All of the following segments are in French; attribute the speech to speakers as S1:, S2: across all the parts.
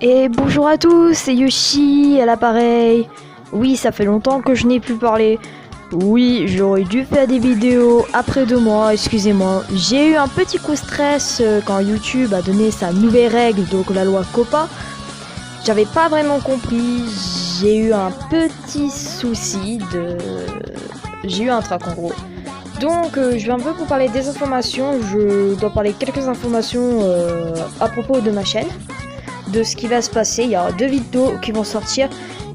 S1: Et bonjour à tous, c'est Yoshi à l'appareil. Oui, ça fait longtemps que je n'ai plus parlé. Oui, j'aurais dû faire des vidéos après 2 mois, excusez-moi. J'ai eu un petit coup de stress quand YouTube a donné sa nouvelle règle, donc la loi COPPA. J'avais pas vraiment compris, j'ai eu un petit souci de... J'ai eu un trac en gros. Donc je vais un peu vous parler des informations, je dois parler quelques informations à propos de ma chaîne. De ce qui va se passer, il y aura 2 vidéos qui vont sortir.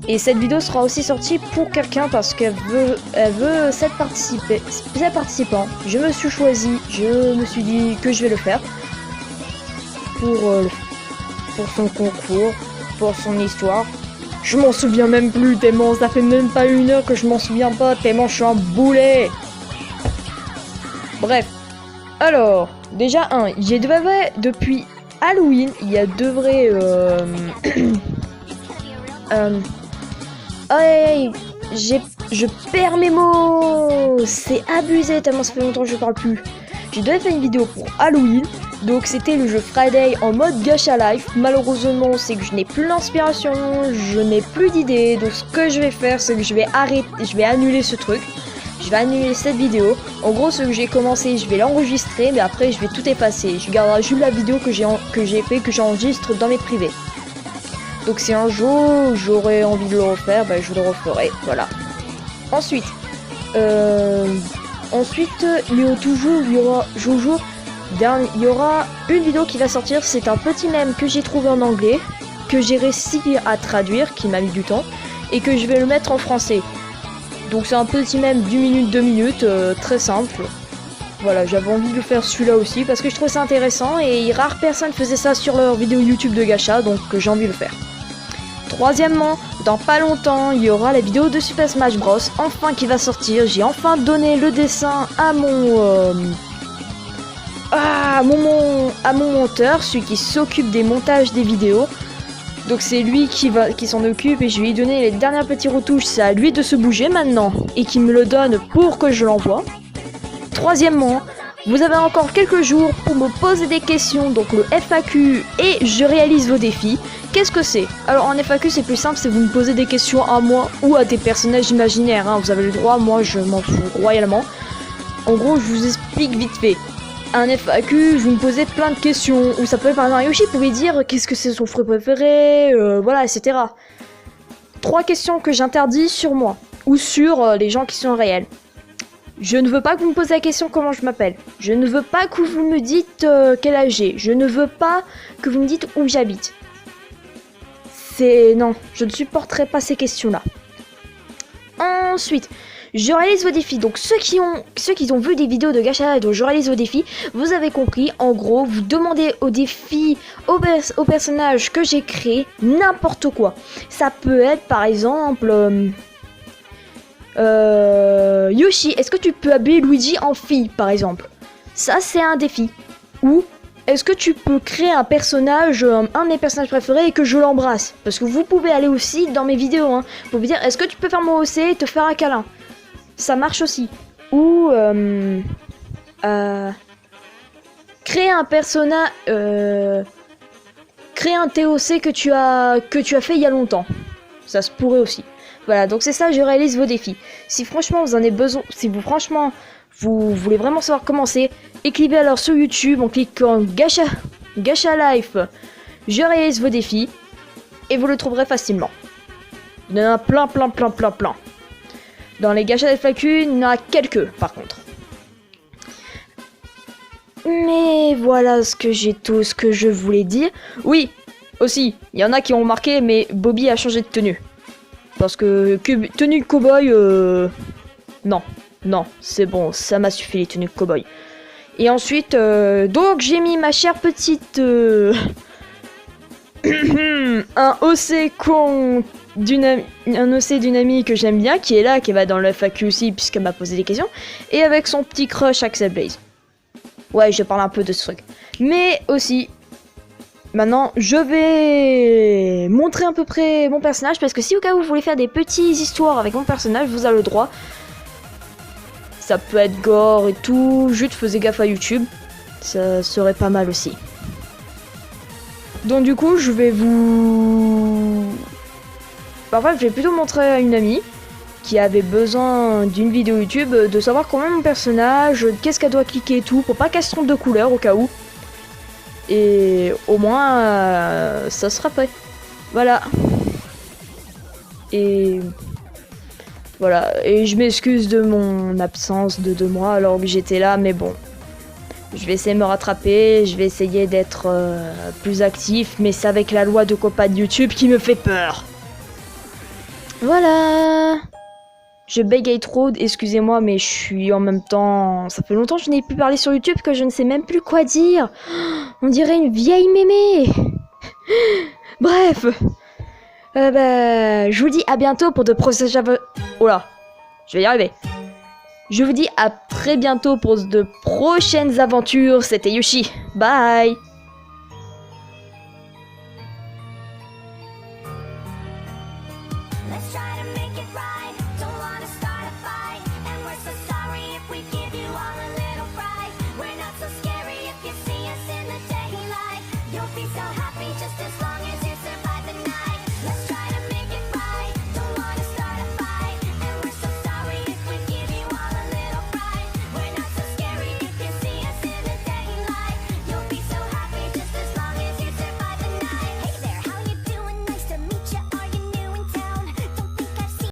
S1: Et cette vidéo sera aussi sortie pour quelqu'un parce qu'elle veut 7 participants. Je me suis choisi, je me suis dit que je vais le faire. Pour son concours, pour son histoire. Je m'en souviens même plus tellement, ça fait même pas 1 heure que je m'en souviens pas tellement je suis un boulet. Bref, alors, déjà j'ai depuis Halloween, il y a 2 vrais... je perds mes mots. C'est abusé tellement ça fait longtemps que je parle plus. J'ai déjà fait une vidéo pour Halloween. Donc c'était le jeu Friday en mode Gacha Life. Malheureusement c'est que je n'ai plus l'inspiration, je n'ai plus d'idées. Donc ce que je vais faire c'est que je vais annuler ce truc. Je vais annuler cette vidéo. En gros ce que j'ai commencé je vais l'enregistrer mais après je vais tout effacer. Je garderai juste la vidéo que j'enregistre dans mes privés. Donc si un jour j'aurais envie de le refaire, bah, je le referai, voilà. Ensuite, il y aura une vidéo qui va sortir, c'est un petit mème que j'ai trouvé en anglais, que j'ai réussi à traduire, qui m'a mis du temps, et que je vais le mettre en français. Donc c'est un petit mème d'1 minute, 2 minutes, très simple. Voilà, j'avais envie de faire celui-là aussi, parce que je trouvais ça intéressant, et rares personnes faisaient ça sur leur vidéo YouTube de gacha, donc j'ai envie de le faire. Troisièmement, dans pas longtemps, il y aura la vidéo de Super Smash Bros. Enfin qui va sortir. J'ai enfin donné le dessin à mon monteur, celui qui s'occupe des montages des vidéos. Donc c'est lui qui s'en occupe et je lui ai donné les dernières petites retouches. C'est à lui de se bouger maintenant et qui me le donne pour que je l'envoie. Troisièmement, vous avez encore quelques jours pour me poser des questions, donc le FAQ et je réalise vos défis. Qu'est-ce que c'est? Alors en FAQ c'est plus simple, c'est vous me posez des questions à moi ou à des personnages imaginaires, hein. Vous avez le droit, moi je m'en fous royalement. En gros je vous explique vite fait. Un FAQ, vous me posez plein de questions, ou ça peut être par exemple Yoshi pouvait dire qu'est-ce que c'est son fruit préféré, voilà, etc. 3 questions que j'interdis sur moi, ou sur les gens qui sont réels. Je ne veux pas que vous me posiez la question comment je m'appelle. Je ne veux pas que vous me dites quel âge j'ai. Je ne veux pas que vous me dites où j'habite. Non, je ne supporterai pas ces questions-là. Ensuite, je réalise vos défis. Donc ceux qui ont vu des vidéos de gacha dont je réalise vos défis, vous avez compris. En gros, vous demandez aux défis, aux personnages que j'ai créés, n'importe quoi. Ça peut être par exemple... Yoshi, est-ce que tu peux habiller Luigi en fille, par exemple? Ça, c'est un défi. Ou est-ce que tu peux créer un personnage, un de mes personnages préférés, et que je l'embrasse? Parce que vous pouvez aller aussi dans mes vidéos, hein. Vous pouvez dire, est-ce que tu peux faire mon OC et te faire un câlin? Ça marche aussi. Ou créer un personnage, créer un TOC que tu as fait il y a longtemps. Ça se pourrait aussi. Voilà, donc c'est ça, je réalise vos défis. Si franchement vous en avez besoin, si vous voulez vraiment savoir comment c'est, écrivez alors sur YouTube en cliquant Gacha Life. Je réalise vos défis et vous le trouverez facilement. Il y en a plein. Dans les Gacha FAQ, il y en a quelques par contre. Mais voilà tout ce que je voulais dire. Oui, aussi, il y en a qui ont remarqué, mais Bobby a changé de tenue. Parce que tenue de cow-boy, non, c'est bon, ça m'a suffi les tenues de cow-boy. Et ensuite, donc j'ai mis ma chère petite... un OC d'une amie que j'aime bien, qui est là, qui va dans le FAQ aussi, puisqu'elle m'a posé des questions. Et avec son petit crush Axel Blaze. Ouais, je parle un peu de ce truc. Mais aussi... Maintenant, je vais montrer à peu près mon personnage, parce que si au cas où vous voulez faire des petites histoires avec mon personnage, vous avez le droit. Ça peut être gore et tout, juste faisais gaffe à YouTube, ça serait pas mal aussi. Donc du coup, je vais vous... En fait, je vais plutôt montrer à une amie qui avait besoin d'une vidéo YouTube de savoir comment mon personnage, qu'est-ce qu'elle doit cliquer et tout, pour pas qu'elle se trompe de couleur au cas où. Et au moins, ça sera prêt. Voilà. Et... Voilà. Et je m'excuse de mon absence de 2 mois alors que j'étais là, mais bon. Je vais essayer de me rattraper, je vais essayer d'être plus actif, mais c'est avec la loi de Copa de YouTube qui me fait peur. Voilà. Je bégaye trop, excusez-moi, mais je suis en même temps... Ça fait longtemps que je n'ai plus parlé sur YouTube que je ne sais même plus quoi dire. On dirait une vieille mémé. Bref. Je vous dis à bientôt pour de prochaines... Oh là, je vais y arriver. Je vous dis à très bientôt pour de prochaines aventures. C'était Yoshi. Bye.
S2: Let's try to make